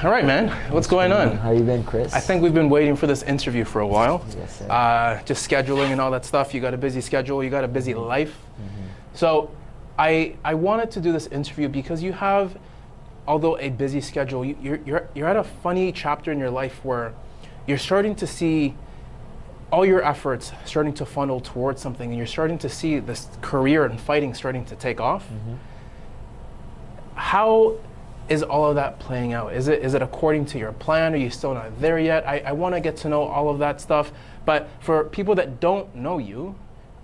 All right, man. What's going on? How you been, Chris? I think we've been waiting for this interview for a while. Yes, sir. Just scheduling and all that stuff. You got a busy schedule. You got a busy life. So I wanted to do this interview because you have, although a busy schedule, you're at a funny chapter in your life where you're starting to see all your efforts starting to funnel towards something, and you're starting to see this career in fighting starting to take off. How is all of that playing out? Is it according to your plan? Are you still not there yet? I want to get to know all of that stuff. But for people that don't know you,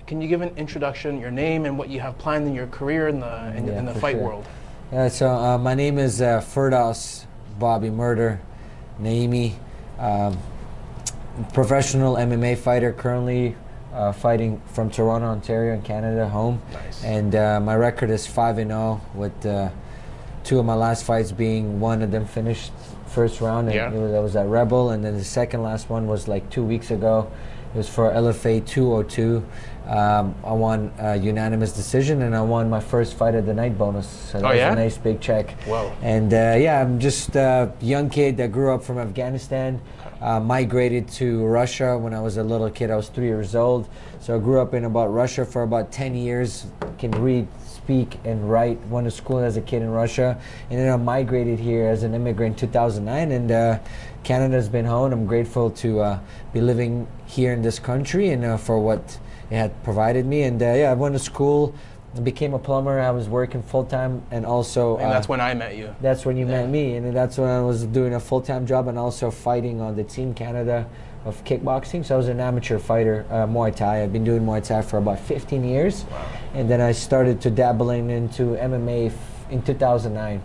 can you give an introduction, your name, and what you have planned in your career in the fight world? Yeah, so my name is Firdaus Bobby Murder Naimi. Professional MMA fighter, currently fighting from Toronto, Ontario in Canada, home. Nice. And my record is 5-0 with two of my last fights being one of them finished first round, and that was at Rebel, and then the second last one was like 2 weeks ago. It was for LFA 202. I won a unanimous decision, and I won my first fight of the night bonus. So that was a nice big check. Wow. And I'm just a young kid that grew up from Afghanistan, migrated to Russia when I was a little kid. I was 3 years old. So I grew up in Russia for about 10 years, can read, speak, and write. Went to school as a kid in Russia, and then I migrated here as an immigrant in 2009, and Canada's been home. I'm grateful to be living here in this country and for what it had provided me. And I went to school, became a plumber. I was working full-time, and also and that's when I met you. That's when you met me, and that's when I was doing a full-time job and also fighting on the Team Canada of kickboxing. So I was an amateur fighter, Muay Thai. I've been doing Muay Thai for about 15 years. Wow. And then I started to dabbling into MMA in 2009.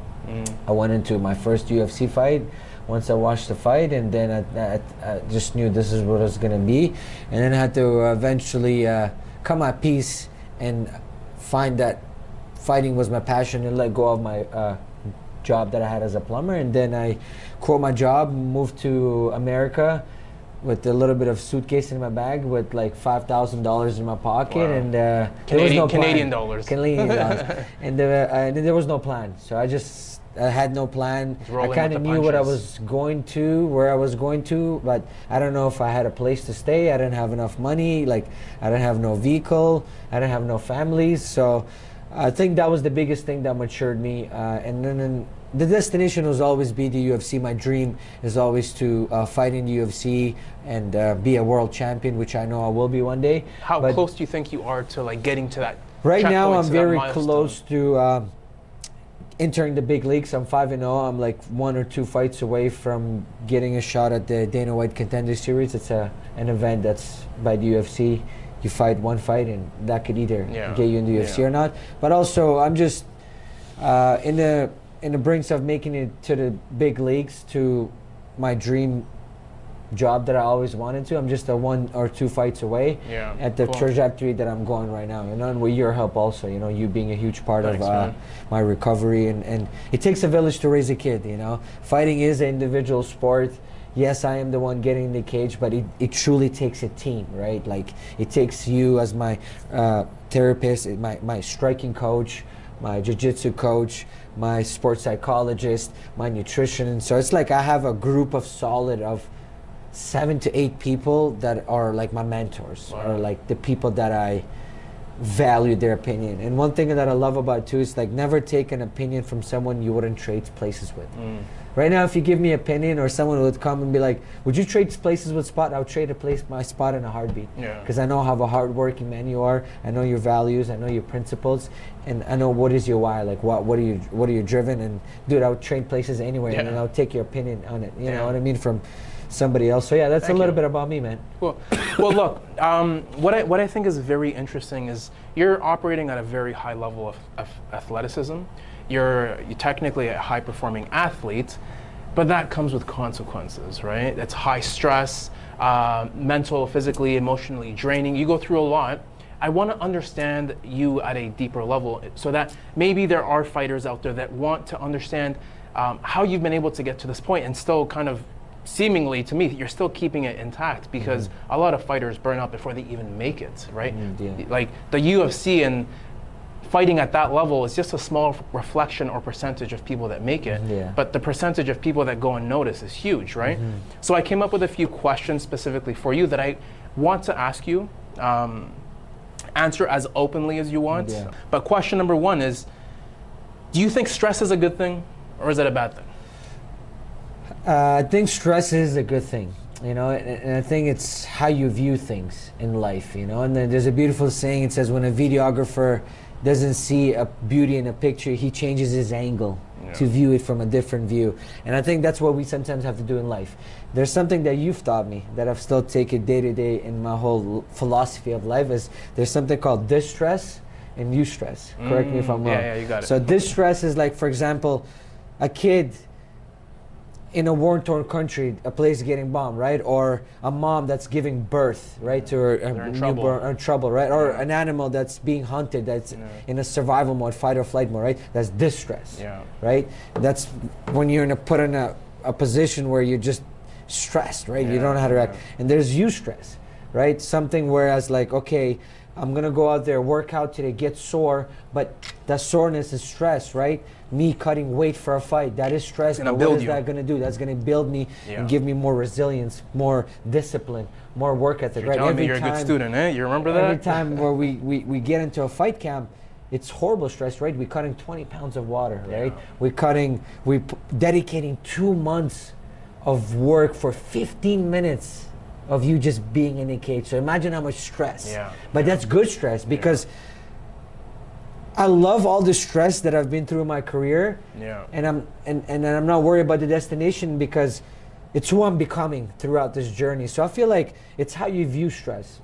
I went into my first UFC fight once I watched the fight, and then I just knew this is what it was going to be. And then I had to eventually come at peace and find that fighting was my passion and let go of my job that I had as a plumber. And then I quit my job, moved to America with a little bit of suitcase in my bag with like $5,000 in my pocket. Wow. And there was no Canadian dollars. And there was no plan. So I had no plan. I kind of knew what I was going to, where I was going to, but I don't know if I had a place to stay. I didn't have enough money. Like, I didn't have no vehicle. I didn't have no families. So I think that was the biggest thing that matured me. And then the destination was always be the UFC. My dream is always to fight in the UFC and be a world champion, which I know I will be one day. How close do you think you are to like getting to that? Right now, I'm very close to entering the big leagues. I'm 5-0. I'm like 1 or 2 fights away from getting a shot at the Dana White Contender Series. It's an event that's by the UFC. You fight one fight, and that could either get you in the UFC or not. But also, I'm just in the brinks of making it to the big leagues, to my dream job that I always wanted to. I'm just a 1 or 2 fights away at the trajectory that I'm going right now, and with your help also, you being a huge part of my recovery, and it takes a village to raise a kid. Fighting is an individual sport. Yes, I am the one getting in the cage, but it truly takes a team, right? Like, it takes you as my therapist, my striking coach, my jiu-jitsu coach, my sports psychologist, my nutrition. So it's like I have a group of 7 to 8 people that are like my mentors, or like the people that I value their opinion. And one thing that I love about too is like never take an opinion from someone you wouldn't trade places with. Right now, if you give me an opinion, or someone would come and be like, would you trade places with Spot? I would trade my spot in a heartbeat. Because I know how a hardworking man you are. I know your values. I know your principles, and I know what is your why. Like what are you driven? And dude, I would trade places anywhere, and then I'll take your opinion on it. You know what I mean, from somebody else. So that's a little bit about me, man. Well, look, what I think is very interesting is you're operating at a very high level of athleticism. You're technically a high-performing athlete, but that comes with consequences, right? It's high stress, mental, physically, emotionally draining. You go through a lot. I want to understand you at a deeper level, so that maybe there are fighters out there that want to understand how you've been able to get to this point and still kind of, seemingly to me, you're still keeping it intact, because a lot of fighters burn out before they even make it, right? Like the UFC and fighting at that level is just a small reflection or percentage of people that make it. Yeah. But the percentage of people that go unnoticed is huge, right? So I came up with a few questions specifically for you that I want to ask you. Answer as openly as you want. Yeah. But question number one is, do you think stress is a good thing or is it a bad thing? I think stress is a good thing, you know, and I think it's how you view things in life, you know. And then there's a beautiful saying, it says when a videographer doesn't see a beauty in a picture, he changes his angle to view it from a different view. And I think that's what we sometimes have to do in life. There's something that you've taught me that I've still taken day to day in my whole philosophy of life is there's something called distress and eustress. Correct me if I'm wrong. Yeah, you got it. So distress is like, for example, a kid in a war-torn country, a place getting bombed, right? Or a mom that's giving birth, right, to her newborn, in trouble, right? Or an animal that's being hunted, that's in a survival mode, fight or flight mode, right? That's distress, right? That's when you're put in a position where you're just stressed, right? You don't know how to react. And there's eustress, right? Something whereas like, okay, I'm gonna go out there, work out today, get sore, but that soreness is stress, right? Me cutting weight for a fight, that is stress. And what is that gonna do? That's gonna build me and give me more resilience, more discipline, more work ethic, you're right? Telling me you're a good student, eh? You remember that? Every time where we get into a fight camp, it's horrible stress, right? We're cutting 20 pounds of water, right? We're dedicating 2 months of work for 15 minutes of you just being in a cage. So imagine how much stress. But that's good stress because I love all the stress that I've been through in my career. And I'm not worried about the destination because it's who I'm becoming throughout this journey. So I feel like it's how you view stress.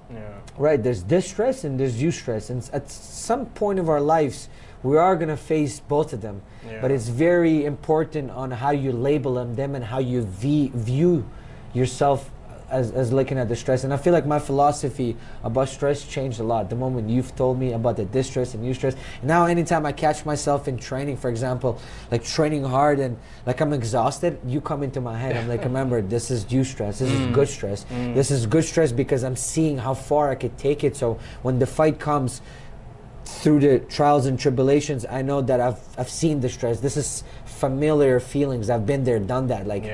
Right? There's distress and there's eustress. And at some point of our lives, we are going to face both of them. But it's very important on how you label them and how you view yourself as looking at the stress. And I feel like my philosophy about stress changed a lot the moment you've told me about the distress and eustress. And now anytime I catch myself in training, for example, like training hard and like I'm exhausted, you come into my head. I'm like, remember, this is eustress, this is good stress. This is good stress because I'm seeing how far I could take it. So when the fight comes through the trials and tribulations, I know that I've seen the stress. This is familiar feelings. I've been there, done that. Like,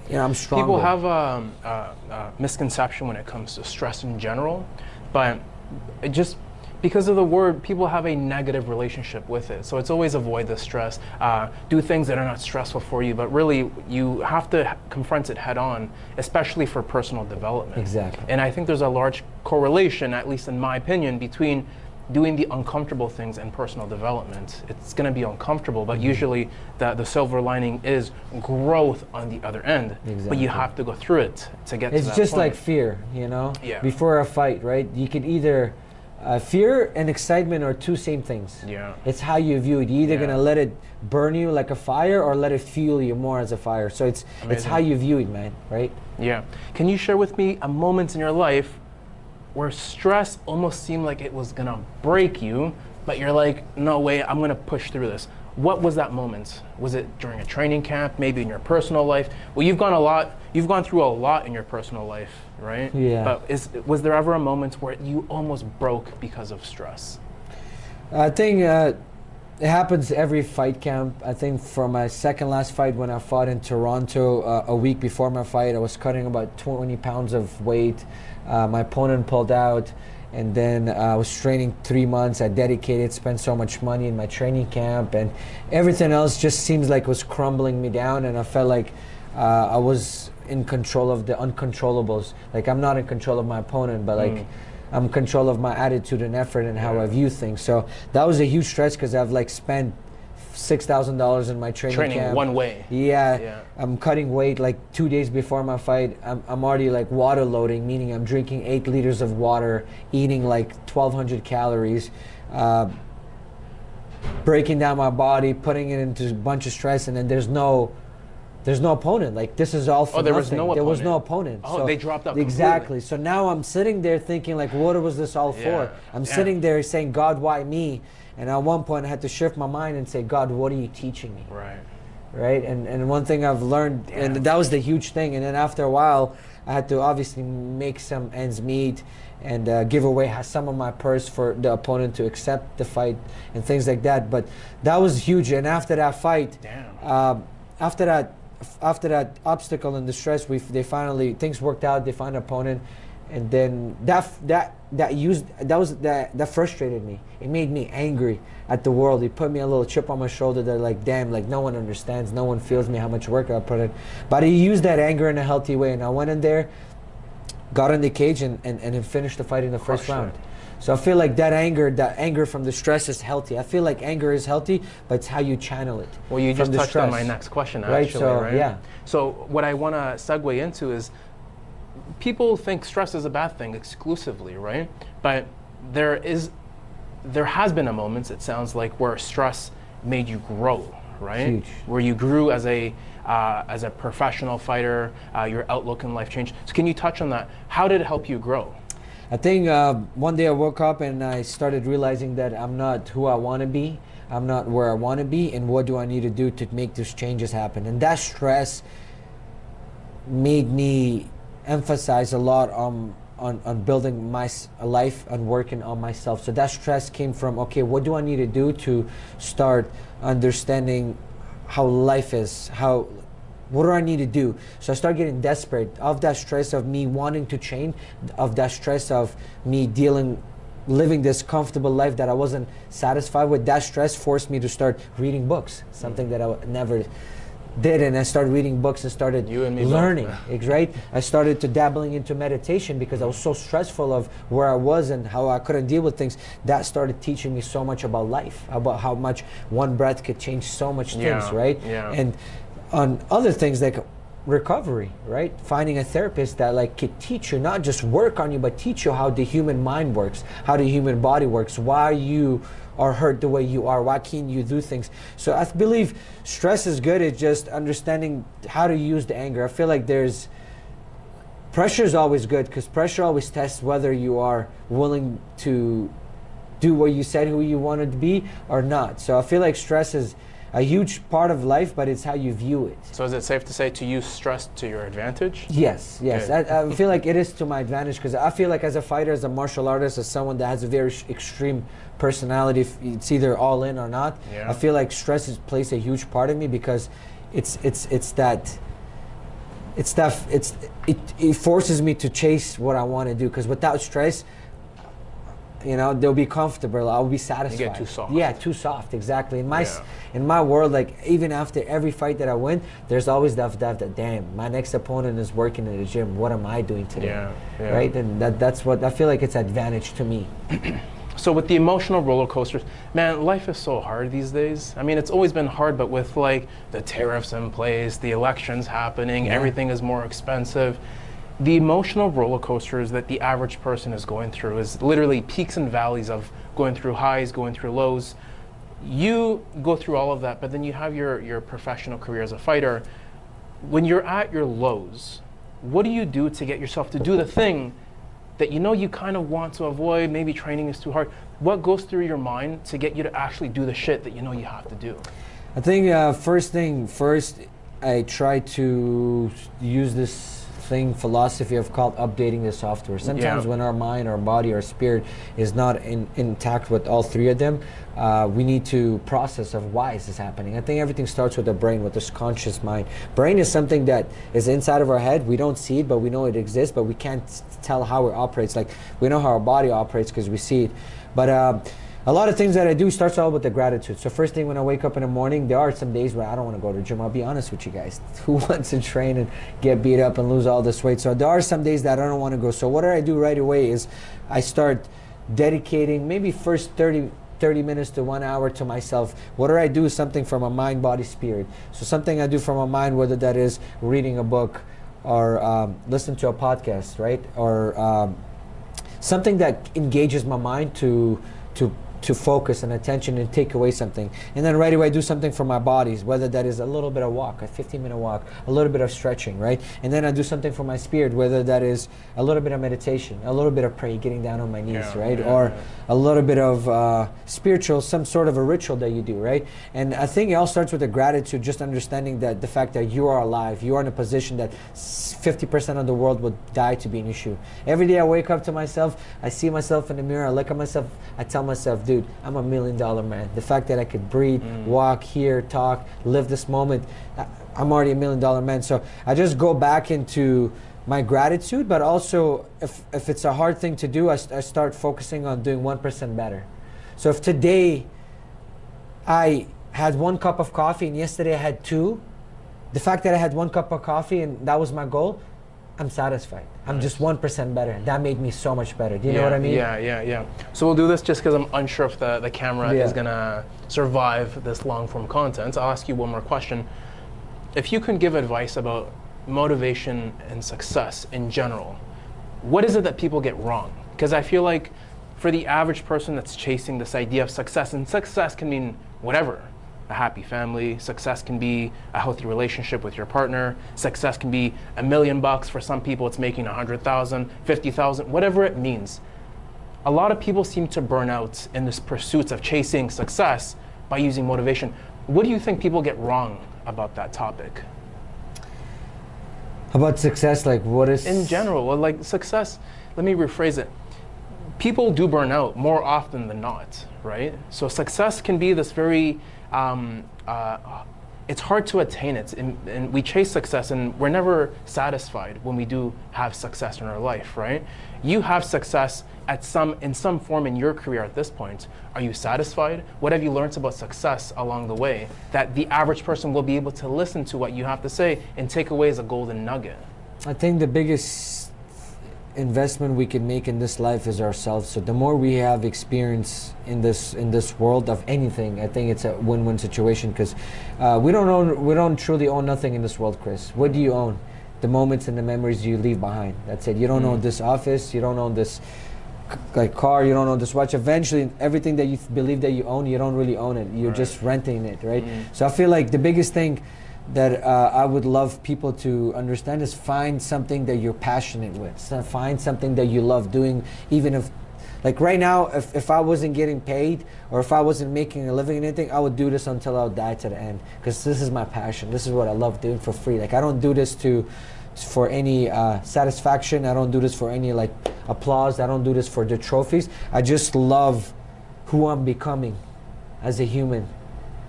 you know, I'm stronger. People have a misconception when it comes to stress in general, but it just because of the word, people have a negative relationship with it. So it's always avoid the stress, do things that are not stressful for you, but really you have to confront it head on, especially for personal development. Exactly. And I think there's a large correlation, at least in my opinion, between doing the uncomfortable things and personal development. It's going to be uncomfortable, but usually the silver lining is growth on the other end. But you have to go through it to get to that point. It's just like fear, you know? Before a fight, right? You can either fear and excitement are two same things. It's how you view it. You're either going to let it burn you like a fire or let it fuel you more as a fire. So it's how you view it, man, right? Can you share with me a moment in your life where stress almost seemed like it was gonna break you, but you're like, no way, I'm gonna push through this? What was that moment? Was it during a training camp, maybe in your personal life? Well, you've gone through a lot in your personal life, right? But was there ever a moment where you almost broke because of stress? I think it happens every fight camp. I think for my second last fight when I fought in Toronto, a week before my fight, I was cutting about 20 pounds of weight. My opponent pulled out, and then I was training 3 months. I dedicated, spent so much money in my training camp, and everything else just seems like it was crumbling me down, and I felt like I was in control of the uncontrollables. Like I'm not in control of my opponent, but like I'm in control of my attitude and effort and how I view things. So that was a huge stress because I've like spent $6,000 in my training camp. One way. I'm cutting weight like 2 days before my fight. I'm already like water loading, meaning I'm drinking 8 liters of water, eating like 1,200 calories, breaking down my body, putting it into a bunch of stress, and then there's no opponent. Like this is all for nothing. There was no opponent. So they dropped out exactly. So now I'm sitting there thinking like, what was this all for? I'm sitting there saying, God, why me? And at one point I had to shift my mind and say, God, what are you teaching me? right? And one thing I've learned, and that was the huge thing. And then after a while, I had to obviously make some ends meet and give away some of my purse for the opponent to accept the fight and things like that. But that was huge. And after that fight, after that obstacle and the stress, they finally, things worked out. They found an opponent, and then that frustrated me. It made me angry at the world. It put me a little chip on my shoulder. That like, damn, like no one understands, no one feels me how much work I put in. But he used that anger in a healthy way, and I went in there, got in the cage, and finished the fight in the first round. So I feel like that anger from the stress is healthy. I feel like anger is healthy, but it's how you channel it. Well, you just touched on my next question, actually, right? Yeah. So what I want to segue into is, people think stress is a bad thing exclusively, right? But there has been a moment, it sounds like, where stress made you grow, right? Huge. Where you grew as a professional fighter, your outlook in life changed. So can you touch on that? How did it help you grow? I think one day I woke up and I started realizing that I'm not who I want to be. I'm not where I want to be, and what do I need to do to make those changes happen? And that stress made me emphasize a lot on building my life and working on myself. So that stress came from, okay, what do I need to do to start understanding how life is, what do I need to do? So I started getting desperate of that stress of me wanting to change, of that stress of me living this comfortable life that I wasn't satisfied with. That stress forced me to start reading books, something that I never did, and I started reading books and started learning, right? I started to dabbling into meditation because I was so stressful of where I was and how I couldn't deal with things. That started teaching me so much about life, about how much one breath could change so much things, right? Yeah. And on other things like recovery, right? Finding a therapist that like could teach you, not just work on you, but teach you how the human mind works, how the human body works, why you are hurt the way you are, why can't you do things. So I believe stress is good. It's just understanding how to use the anger. I feel like pressure is always good, because pressure always tests whether you are willing to do what you said who you wanted to be or not. So I feel like stress is a huge part of life, but it's how you view it. So is it safe to say to use stress to your advantage? Yes. I feel like it is to my advantage, because I feel like as a fighter, as a martial artist, as someone that has a very extreme personality, it's either all in or not. Yeah. I feel like stress plays a huge part of me, because it forces me to chase what I want to do, because without stress, they'll be comfortable. I'll be satisfied. You get too soft. Yeah, too soft. Exactly. In my world, like even after every fight that I win, there's always that damn, my next opponent is working in the gym. What am I doing today? Yeah. Right. And that's what I feel like it's advantage to me. So with the emotional roller coasters, man, life is so hard these days. I mean, it's always been hard, but with like the tariffs in place, the elections happening, everything is more expensive. The emotional roller coasters that the average person is going through is literally peaks and valleys of going through highs, going through lows. You go through all of that, but then you have your professional career as a fighter. When you're at your lows, what do you do to get yourself to do the thing that you kind of want to avoid? Maybe training is too hard. What goes through your mind to get you to actually do the shit that you have to do? I think first, I try to use this philosophy of called updating the software. Sometimes when our mind, our body, our spirit is not intact with all three of them, we need to process of why is this happening. I think everything starts with the brain, with this conscious mind. Brain is something that is inside of our head. We don't see it, but we know it exists, but we can't tell how it operates. Like we know how our body operates because we see it. But a lot of things that I do starts all with the gratitude. So first thing when I wake up in the morning, there are some days where I don't want to go to the gym. I'll be honest with you guys. Who wants to train and get beat up and lose all this weight? So there are some days that I don't want to go. So what I do right away is I start dedicating maybe first 30 minutes to 1 hour to myself. What do I do? Something from a mind, body, spirit. So something I do from a mind, whether that is reading a book or listen to a podcast, right? Or something that engages my mind to to focus and attention and take away something. And then right away do something for my bodies, whether that is a little bit of walk, a 15-minute walk, a little bit of stretching, right? And then I do something for my spirit, whether that is a little bit of meditation, a little bit of prayer, getting down on my knees, right? Or a little bit of spiritual, some sort of a ritual that you do, right? And I think it all starts with a gratitude, just understanding that the fact that you are alive, you are in a position that 50% of the world would die to be an issue. Every day I wake up to myself, I see myself in the mirror, I look at myself, I tell myself, dude, I'm $1 million man. The fact that I could breathe, walk, hear, talk, live this moment, I'm already $1 million man. So I just go back into my gratitude, but also if it's a hard thing to do, I start focusing on doing 1% better. So if today I had 1 cup of coffee and yesterday I had 2, the fact that I had 1 cup of coffee and that was my goal, I'm satisfied. I'm just 1% better. That made me so much better. Do you know what I mean? Yeah. So we'll do this just because I'm unsure if the camera is going to survive this long form content. I'll ask you one more question. If you can give advice about motivation and success in general, what is it that people get wrong? Because I feel like for the average person that's chasing this idea of success, and success can mean whatever. A happy family, success can be a healthy relationship with your partner, success can be $1 million for some people, it's making 100,000, 50,000, whatever it means. A lot of people seem to burn out in this pursuit of chasing success by using motivation. What do you think people get wrong about that topic? About success, like what is... In general, well, like success, let me rephrase it. People do burn out more often than not, right? So success can be this very, it's hard to attain it. And we chase success and we're never satisfied when we do have success in our life, right? You have success in some form in your career at this point. Are you satisfied? What have you learned about success along the way that the average person will be able to listen to what you have to say and take away as a golden nugget? I think the biggest investment we can make in this life is ourselves. So the more we have experience in this world of anything, I think it's a win-win situation, because we don't truly own nothing in this world, Chris. What do you own? The moments and the memories you leave behind. That's it. You don't own this office, you don't own this car, you don't own this watch. Eventually everything that you believe that you own, you don't really own it. You're just renting it, right? So I feel like the biggest thing that I would love people to understand is find something that you're passionate with. So find something that you love doing, even if, like right now, if I wasn't getting paid or if I wasn't making a living in anything, I would do this until I would die to the end, because this is my passion. This is what I love doing for free. Like I don't do this for any satisfaction. I don't do this for any like applause. I don't do this for the trophies. I just love who I'm becoming as a human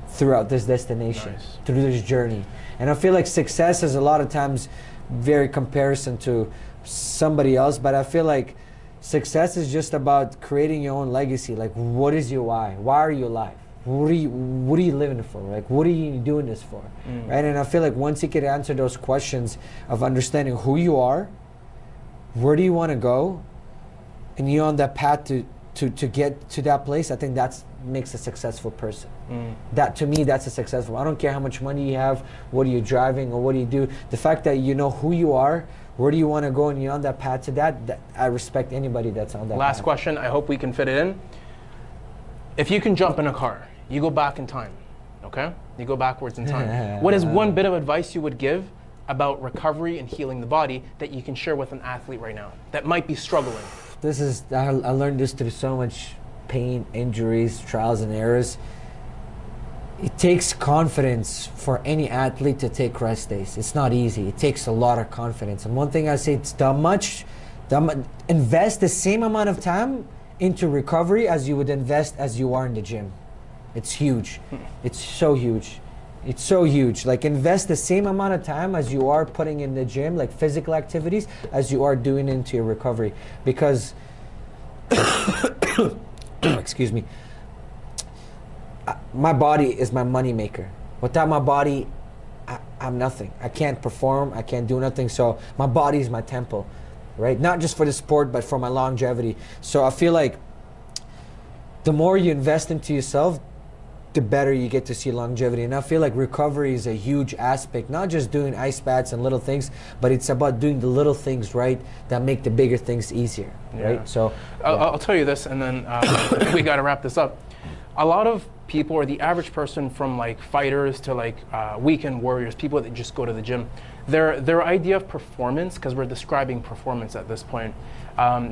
throughout this destination, through this journey. And I feel like success is a lot of times very comparison to somebody else, but I feel like success is just about creating your own legacy. Like, what is your why? Why are you alive? What are you living for? Like, what are you doing this for? Right? And I feel like once you can answer those questions of understanding who you are, where do you want to go, and you're on that path to get to that place, I think that's makes a successful person. That, to me, that's a successful. I don't care how much money you have, what are you driving, or what do you do. The fact that you know who you are, where do you want to go, and you're on that path to that, I respect anybody that's on that Last path. question, I hope we can fit it in. If you can jump in a car, you go back in time, okay? You go backwards in time. What is one bit of advice you would give about recovery and healing the body that you can share with an athlete right now that might be struggling? I learned this through so much pain, injuries, trials and errors. It takes confidence for any athlete to take rest days. It's not easy. It takes a lot of confidence. And one thing I say, it's invest the same amount of time into recovery as you would invest as you are in the gym. It's huge. It's so huge. It's so huge. Like, invest the same amount of time as you are putting in the gym, like physical activities, as you are doing into your recovery. Because, excuse me, my body is my money maker. Without my body, I'm nothing. I can't perform. I can't do nothing. So my body is my temple, right? Not just for the sport, but for my longevity. So I feel like the more you invest into yourself, the better you get to see longevity. And I feel like recovery is a huge aspect, not just doing ice baths and little things, but it's about doing the little things right that make the bigger things easier, right? So I'll tell you this, and then we got to wrap this up. A lot of people, or the average person, from like fighters to like weekend warriors, people that just go to the gym, their idea of performance, because we're describing performance at this point,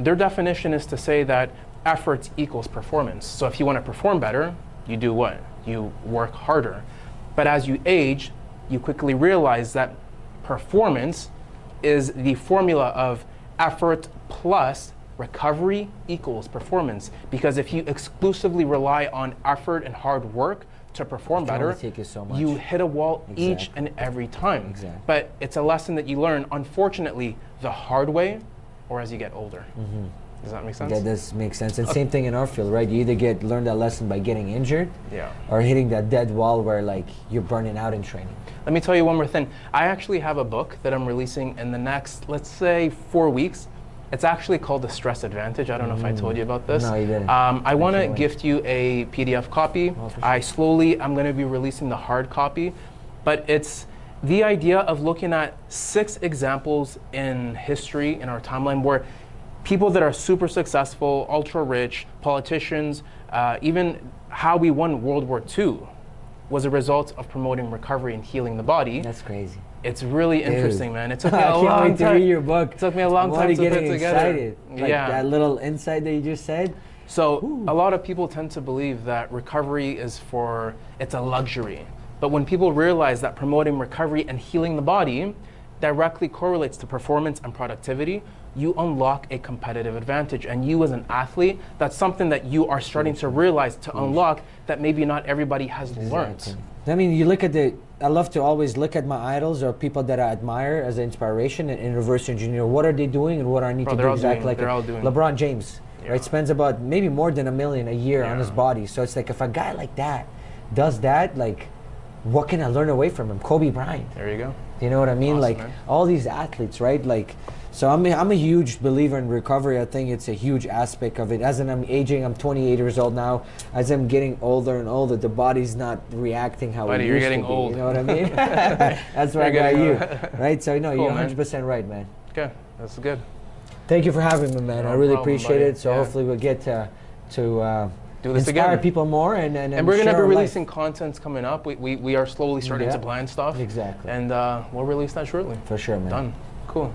their definition is to say that effort equals performance. So if you want to perform better, you do what? You work harder. But as you age, you quickly realize that performance is the formula of effort plus recovery equals performance. Because if you exclusively rely on effort and hard work to perform better, you hit a wall each and every time. But it's a lesson that you learn, unfortunately, the hard way or as you get older. Does that make sense? That does make sense. And same thing in our field, right? You either learn that lesson by getting injured, or hitting that dead wall where like you're burning out in training. Let me tell you one more thing. I actually have a book that I'm releasing in the next, let's say, 4 weeks. It's actually called The Stress Advantage. I don't know if I told you about this. No, you didn't. I want to gift you a PDF copy. I'm going to be releasing the hard copy, but it's the idea of looking at 6 examples in history, in our timeline, where people that are super successful, ultra rich, politicians, even how we won World War II was a result of promoting recovery and healing the body. That's crazy. It's really interesting, man. It took me a long time. I can't wait to read your book. It took me a long time to put together. Excited. Like that little insight that you just said. So a lot of people tend to believe that recovery it's a luxury. But when people realize that promoting recovery and healing the body directly correlates to performance and productivity, you unlock a competitive advantage. And you as an athlete, that's something that you are starting to realize to unlock that maybe not everybody has learned. I mean, you look at I love to always look at my idols or people that I admire as an inspiration and reverse engineer. What are they doing and what I need to do exactly? Like LeBron James, right? Spends about maybe more than $1 million a year on his body. So it's like, if a guy like that does that, like, what can I learn away from him? Kobe Bryant. There you go. You know what I mean? Awesome, like man. All these athletes, right? Like, so I'm a huge believer in recovery. I think it's a huge aspect of it. As I'm aging, I'm 28 years old now. As I'm getting older and older, the body's not reacting how it used you're getting to be. old. You know what I mean? That's why I got you, right? So no, cool, you're 100% right, man. Okay, that's good. Thank you for having me, man. I really appreciate it. So hopefully we'll get to do this inspire again. people more and we're going to be releasing contents coming up. We are slowly starting to plan stuff. Exactly. And we'll release that shortly. For sure, man. Done. Cool.